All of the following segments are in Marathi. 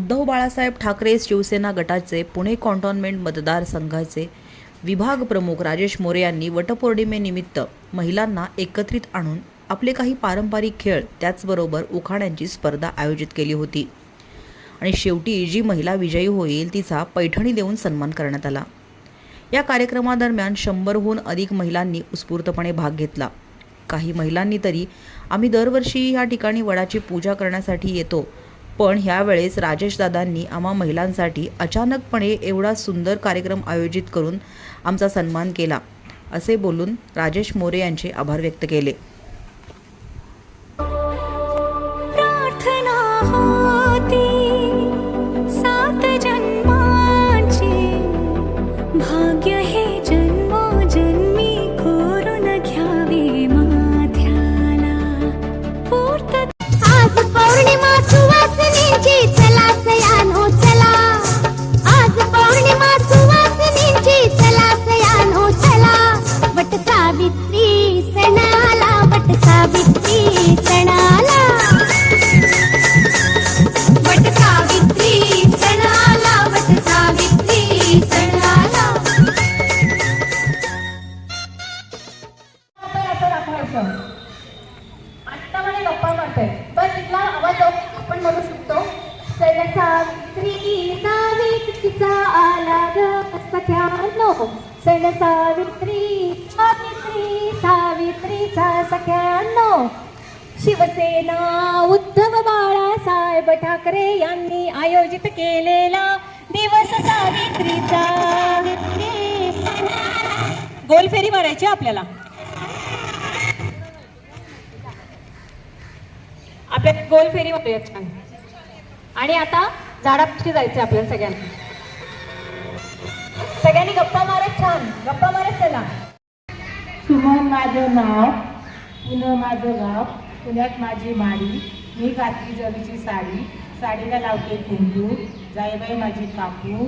उद्धव बाळासाहेब ठाकरे शिवसेना गटाचे पुणे कॅन्टोन्मेंट मतदारसंघाचे विभाग प्रमुख राजेश मोरे यांनी वटपौर्णिमेनिमित्त महिलांना एकत्रित आणून आपले काही पारंपरिक खेळ त्याचबरोबर उखाण्यांची स्पर्धा आयोजित केली होती आणि शेवटी जी महिला विजयी होईल तिचा पैठणी देऊन सन्मान करण्यात आला। या कार्यक्रमादरम्यान 100हून अधिक महिलांनी उत्स्फूर्तपणे भाग घेतला। काही महिलांनी तरी आम्ही दरवर्षी या ठिकाणी वडाची पूजा करण्यासाठी येतो, पण ह्यावेळेस राजेश दादांनी आम्हा महिलांसाठी अचानकपणे एवढा सुंदर कार्यक्रम आयोजित करून आमचा सन्मान केला, असे बोलून राजेश मोरे यांचे आभार व्यक्त केले। आता मला गप्पा मारतोय पण तिथला आवाज आपण म्हणू शकतो। सावित्री सावित्रीचा आला ग सख्यानो, सण सावित्री सावित्री सावित्रीचा सख्यानो। शिवसेना उद्धव बाळासाहेब ठाकरे यांनी आयोजित केलेला दिवस सावित्रीचा। गोलफेरी मारायची आपल्याला, आपल्याला गोल फेरी मारूया छान। आणि आता झाडापाशी जायचं आपल्याला सगळ्यांनी गप्पा मारत, छान गप्पा मारत चला। सुमन माझं नाव, पुणे माझं गाव, पुण्यात माझी माडी, मी घातली जरीची साडी, साडीला लावते कुंकू, जाईबाई माझी काकू,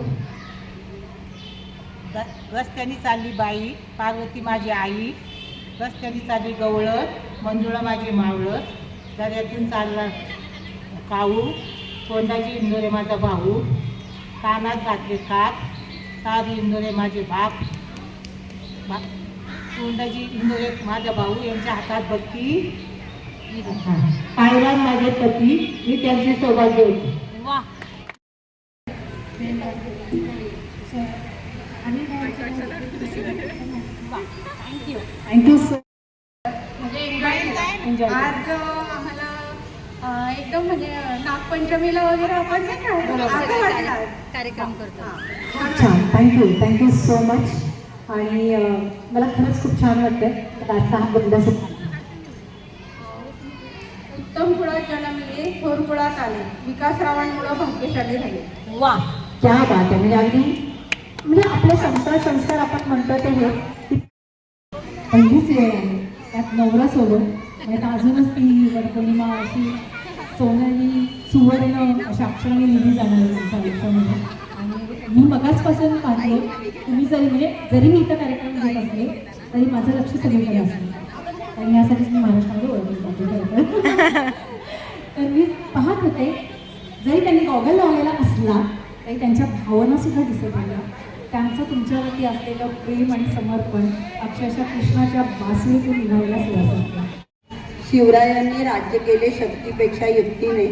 रस्त्याने चालली बाई, पार्वती माझी आई, रस्त्याने चालली गवळत, मंजुळा माझी मावळत, दर्यातून चालला काऊ, तोंडाची इंदोरे माझा भाऊ, कानात घातले काक, सारी इंदोरे माझे बाप, तोंडाची इंदोरे माझा भाऊ, यांच्या हातात बत्ती, पायला माझे पती, मी त्यांची सौभाग्य होती। वा, थँक्यू थँक्यू सर। आज आम्हाला एकदम म्हणजे नागपंचमीला वगैरे आपण कार्यक्रम करतो। छान, थँक्यू सो मच। आणि मला खरंच खूप छान वाटतं आजचा हा बंद उत्तम कुळात जन्मले, थोर कुळात आले, विकासरावांमुळे भाग्यशाली झाले। वा, क्या बात आहे। म्हणजे अगदी म्हणजे आपले संस्कार आपण म्हणतो ते हे पहिलीच वेळ आहे त्यात नवरा सोबत, आणि अजूनच ती वटपौर्णिमा अशी सोनेरी सुवर्ण अशा अक्षराने लिहिली जाणार आहे त्यांच्या आयुष्यामध्ये। आणि मी मगाचपासून पाहिलं, तुम्ही जरी मी इथं कार्यक्रम घेत असले तरी माझं लक्ष सगळीकडे असलं, आणि यासाठीच मी महाराष्ट्रामध्ये ओळखले तर मी पाहत होते, जरी त्यांनी गॉगल लावलेला असला तरी त्यांच्या भावनासुद्धा दिसत होत्या। त्यांचं तुमच्यावरती असलेलं प्रेम आणि समर्पण अक्षरशः कृष्णाच्या बासरीतून निघालेला सुद्धा। शिवरायांनी राज्य केले शक्तीपेक्षा युक्तीने,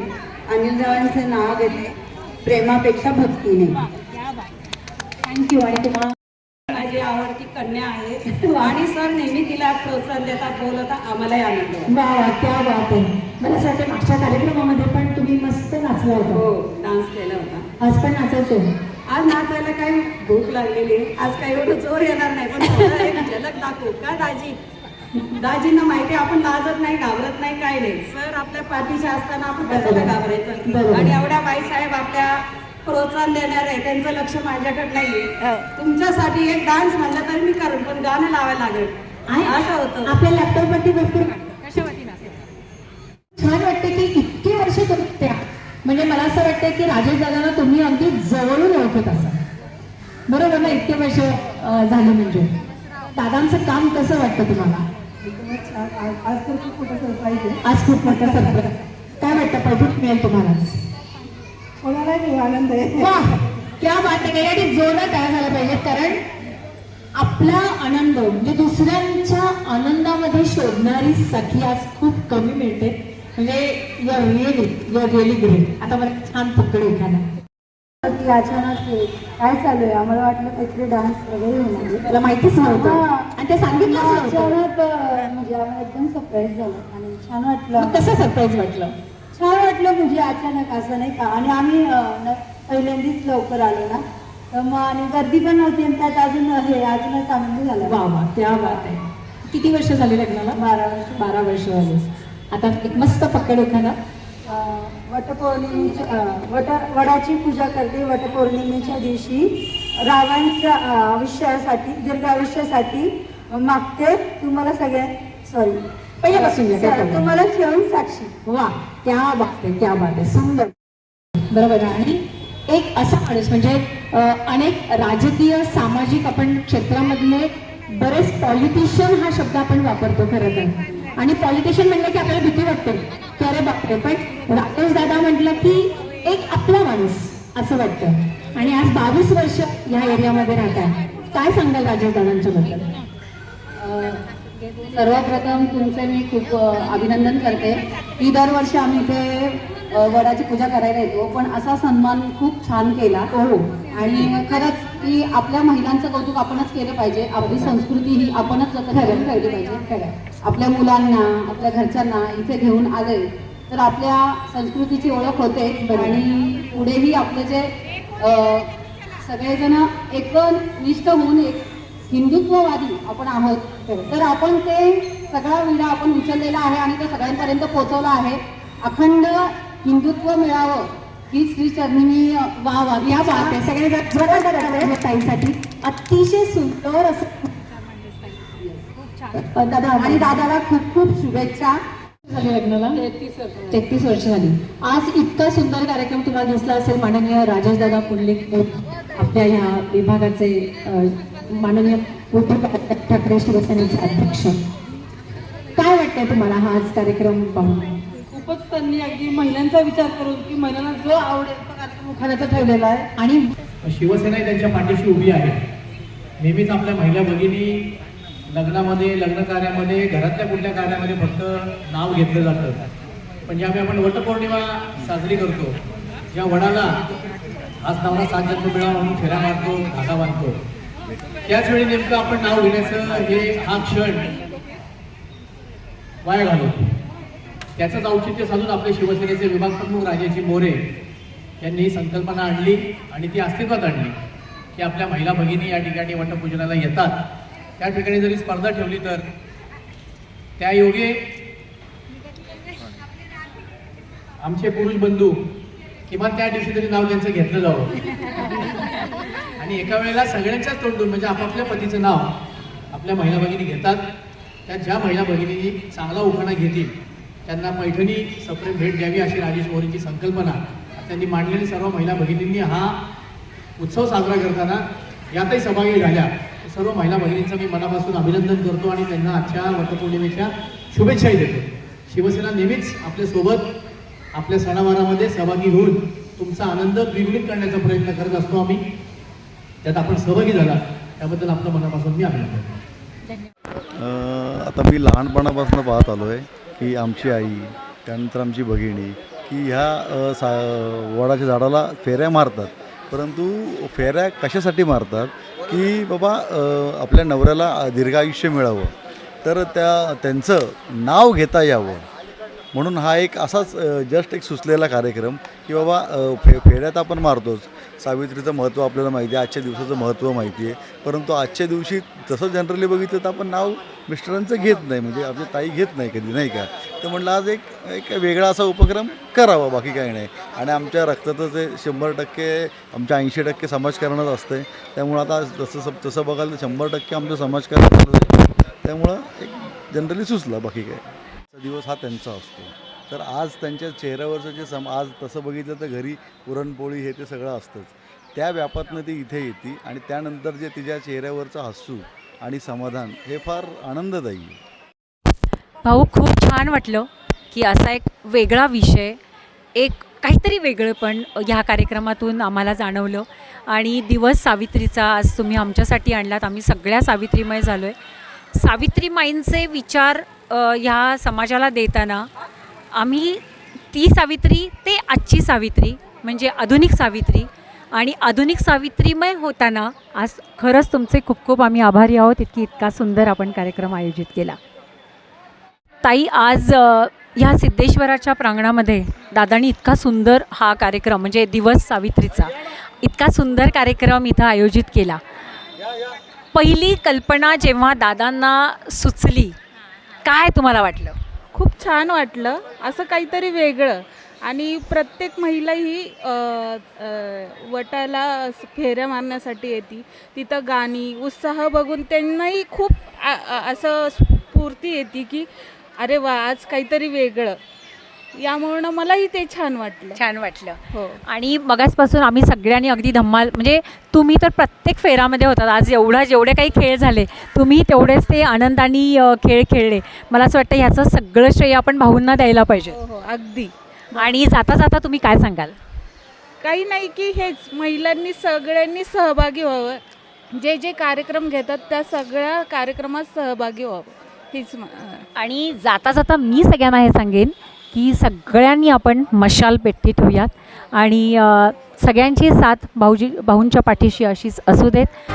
अनिलरावांचं नाव घेतले प्रेमापेक्षा भक्तीने। थँक्यू। आणि तुम्हाला माझी आवडती कन्या आहे आणि सर नेहमी तिला प्रोत्साहन देतात, बोलवतात, आम्हालाही आनंद होतो। वा वा, क्या बात आहे। मला असं वाटतं मागच्या कार्यक्रमामध्ये पण तुम्ही मस्त नाचला होता। हो, डान्स केला होता। आज पण नाचायचो? आज नाचायला काही भूक लागलेली, आज काही एवढं जोर येणार नाही, पण थोडं एक झलक दाखवू का दाजी? दाजींना माहिती आपण लाजत नाही, घाबरत नाही, काही नाही। सर आपल्या पाठीशी असताना आपण त्याला घाबरायचं, आणि एवढ्या बाईसाहेब आपल्या प्रोत्साहन देणार आहे, त्यांचं लक्ष माझ्याकडे नाहीये। तुमच्यासाठी एक डान्स म्हणलं तरी मी करेन, पण गाणं लावायला लागेल असं होतं। आपल्या लॅपटॉपवरती भरपूर कशावरती नसेल छान वाटतं की इतके वर्ष त्या, म्हणजे मला असं वाटतं की राजेश दादांना तुम्ही अगदी जवळून ओळखत असाल, बरोबर ना? इतके वर्ष झाले म्हणजे दादांचं काम कसं वाटतं तुम्हाला? आज तर खूप मोठं सरप्राईज आहे। आज खूप मोठं सरप्राईज, काय वाटतं पैठण मिळेल तुम्हाला? कोणाला नाही आनंद आहे. वा क्या बात आहे. यासाठी जोरात तयार झाला पाहिजे, कारण आपला आनंद म्हणजे दुसऱ्यांच्या आनंदामध्ये शोधणारी सखी आज खूप कमी मिळते. म्हणजे यू रिअली ग्रेट. आता मला छान पकड एखादा. की अचानक काय चालू आहे, आम्हाला वाटलं काहीतरी डान्स वगैरे होणार. मला माहितीच नव्हतं हा. आणि ते सांगितलं नव्हतं. अचानक म्हणजे आम्हाला एकदम सरप्राईज झालं आणि छान वाटलं. मग कसं सरप्राईज वाटलं? छान वाटलं म्हणजे अचानक असं नाही का. आणि आम्ही पहिल्यांदाच लवकर आलो ना, तर मग आणि गर्दी पण नव्हती आणि त्यात अजूनच आनंद झाला. वा वा क्या बात आहे. किती वर्ष झाली लग्नाला? 12 वर्ष. 12 वर्ष झाली. आता एक मस्त पकड एखादा. वडाची पूजा करते. वटपौर्णिमेच्या दिवशी रावांच्या आयुष्यासाठी, दीर्घ आयुष्यासाठी मागते. तुम्हाला पहिल्यापासून घ्या, काय problem. तुम्हाला ठेवून साक्षी. वा क्या बात आहे, क्या बात आहे. सुंदर. बरोबर आहे. आणि एक असा माणूस म्हणजे अनेक राजकीय सामाजिक आपण क्षेत्रामधले बरेच पॉलिटिशियन हा शब्द आपण वापरतो खरं तर. आणि पॉलिटिशियन म्हटलं की आपल्याला भीती वाटते की अरे बापरे, पण राकेश दादा म्हटलं की एक आपला माणूस असं वाटतं. आणि आज 22 वर्ष या एरियामध्ये राहताय. काय सांगाल राजेश दादांच्या बद्दल? सर्वप्रथम तुमचे मी खूप अभिनंदन करते की दरवर्षी आम्ही इथे वडाची पूजा करायला येतो, पण असा सन्मान खूप छान केला. हो. आणि खरंच की आपल्या महिलांचं कौतुक आपणच केलं पाहिजे. आपली संस्कृती ही आपणच जतन करून ठेवली पाहिजे. आपल्या मुलांना, आपल्या घरच्यांना इथे घेऊन आले तर आपल्या संस्कृतीची ओळख होते. आणि पुढेही आपले जे सगळेजण एकनिष्ठ होऊन एक हिंदुत्ववादी आपण आहोत, तर आपण ते सगळा विडा आपण उचललेला आहे आणि तो सगळ्यांपर्यंत पोहोचवला आहे. अखंड हिंदुत्व मिळावं ही श्रीचरणी मी वा वा या बात आहे. सगळे ताईसाठी अतिशय सुंदर असं दादा. आणि दादाला खूप खूप शुभेच्छा. झाली लग्नाला 33 वर्ष झाली. आज इतका सुंदर कार्यक्रम तुम्हाला दिसला असेल. माननीय राजेश दादा पुंडलिक आपल्या ह्या विभागाचे माननीय उद्धव ठाकरे शिवसेनेचे अध्यक्ष, काय वाटतंय तुम्हाला हा आज कार्यक्रम पाहून? खूपच त्यांनी अगदी महिलांचा विचार करून की महिलांना जो आवडेल तो कार्यक्रम उखाण्याचा ठेवलेला आहे. आणि शिवसेना त्यांच्या पाठीशी उभी आहे. नेहमीच आपल्या महिला भगिनी लग्नामध्ये, लग्न कार्यामध्ये, घरातल्या कुठल्या कार्यामध्ये फक्त नाव घेतलं जातं, पण ज्यावेळी आपण वटपौर्णिमा साजरी करतो, ज्या वडाला आज नवरा 7 जन्म मिळावा म्हणून फेऱ्या मारतो, धागा बांधतो, त्याच वेळी नेमकं आपण नाव घेण्याचं हा क्षण वाया घालवतो. त्याचंच औचित्य साधून आपले शिवसेनेचे विभाग प्रमुख राजेजी मोरे यांनी ही संकल्पना आणली आणि ती अस्तित्वात आणली की आपल्या महिला भगिनी या ठिकाणी वटपूजनाला येतात. त्या ठिकाणी जरी स्पर्धा ठेवली तर त्या योगे आमचे पुरुष बंधू किमान त्या दिवशी तरी नाव त्यांचं घेतलं जावं आणि एका वेळेला सगळ्यांच्याच तोंडून म्हणजे आपापल्या पतीचं नाव आपल्या महिला भगिनी घेतात. त्या ज्या महिला भगिनी चांगला उखाणा घेतील त्यांना पैठणी सप्रेम भेट द्यावी अशी राजेश मोरेंची संकल्पना त्यांनी मांडलेली सर्व महिला भगिनींनी हा उत्सव साजरा करताना यातही सहभागी झाल्या. सर्व महिला भगिनींचं मी मनापासून अभिनंदन करतो आणि त्यांना आजच्या वटपौर्णिमेच्या शुभेच्छाही देतो. शिवसेना नेहमीच आपल्यासोबत आपल्या सणावारामध्ये सहभागी होऊन तुमचा आनंद द्विगुणित करण्याचा प्रयत्न करत असतो आम्ही. त्यात आपण सहभागी झाला त्याबद्दल आपलं मनापासून मी अभिनंदन करतो. आता मी लहानपणापासून पाहत आलो आहे की आमची आई, त्यानंतर आमची भगिनी की ह्या वडाच्या झाडाला फेऱ्या मारतात. परंतु फेऱ्या कशासाठी मारतात की बाबा आपल्या नवऱ्याला दीर्घायुष्य मिळावं, तर त्यांचं नाव घेता यावं म्हणून हा एक असाच जस्ट एक सुचलेला कार्यक्रम की बाबा फेऱ्यात आपण मारतोच. सावित्रीचं महत्त्व आपल्याला माहिती आहे, आजच्या दिवसाचं महत्त्व माहिती आहे, परंतु आजच्या दिवशी तसं जनरली बघितलं तर आपण नाव मिस्टरांचं घेत नाही, म्हणजे आपली ताई घेत नाही कधी, नाही का. तर म्हटलं आज एक वेगळा असा उपक्रम करावा, बाकी काही नाही. आणि आमच्या रक्ताचं ते 100% आमच्या 80% समाजकारणच असतं. त्यामुळं आता तसं बघायला तर 100% आमचं समाजकारण आहे. त्यामुळं एक जनरली सुचलं, बाकी काय. दिवस हा त्यांचा असतो. तर आज त्यांच्या चेहऱ्यावरचं जे आज तसं बघितलं तर घरी पुरणपोळी हे ते सगळं असतंच. त्या व्यापातनं ती इथे येते आणि त्यानंतर जे तिच्या चेहऱ्यावरचं हसू आणि समाधान हे फार आनंददायी आहे. भाऊ, खूप छान वाटलं की असा एक वेगळा विषय, एक काहीतरी वेगळं पण ह्या कार्यक्रमातून आम्हाला जाणवलं. आणि दिवस सावित्रीचा आज तुम्ही आमच्यासाठी आणलात. आम्ही सगळ्या सावित्रीमय झालो आहे. सावित्रीमाईंचे विचार ह्या समाजाला देताना आम्ही ती सावित्री ते आजची सावित्री म्हणजे आधुनिक सावित्री आणि आधुनिक सावित्रीमय होताना आज खरंच तुमचे खूप खूप आम्ही आभारी आहोत. इतका सुंदर आपण कार्यक्रम आयोजित केला. ताई, आज ह्या सिद्धेश्वराच्या प्रांगणामध्ये दादांनी इतका सुंदर हा कार्यक्रम म्हणजे दिवस सावित्रीचा इतका सुंदर कार्यक्रम इथं आयोजित केला. पहिली कल्पना जेव्हा दादांना सुचली, काय तुम्हाला वाटलं? खूप छान वाटलं, असं काहीतरी वेगळं. आणि प्रत्येक महिला ही वटाला फेऱ्या मारण्यासाठी येते. तिथं गाणी उत्साह बघून त्यांनाही खूप असं स्फूर्ती येते की अरे वा, आज काहीतरी वेगळं. यामुळं मलाही ते छान वाटलं. हो. आणि मगासपासून आम्ही सगळ्यांनी अगदी धम्माल म्हणजे तुम्ही तर प्रत्येक फेरामध्ये होतात. आज जेवढे काही खेळ झाले तुम्ही तेवढेच ते आनंदाने खेळ खेळले. मला असं वाटतं ह्याचं सगळं श्रेय आपण भाऊंना द्यायला पाहिजे. हो, अगदी. आणि जाता जाता तुम्ही काय सांगाल? काही नाही की हेच महिलांनी सगळ्यांनी सहभागी व्हावं. जे जे कार्यक्रम घेतात त्या सगळ्या कार्यक्रमात सहभागी व्हावं हीच. आणि जाता जाता मी सगळ्यांना हे सांगेन की सगळ्यांनी आपण मशाल पेटती ठेवूयात आणि सगळ्यांची साथ भाऊंच्या पाठीशी अशीच असू देत.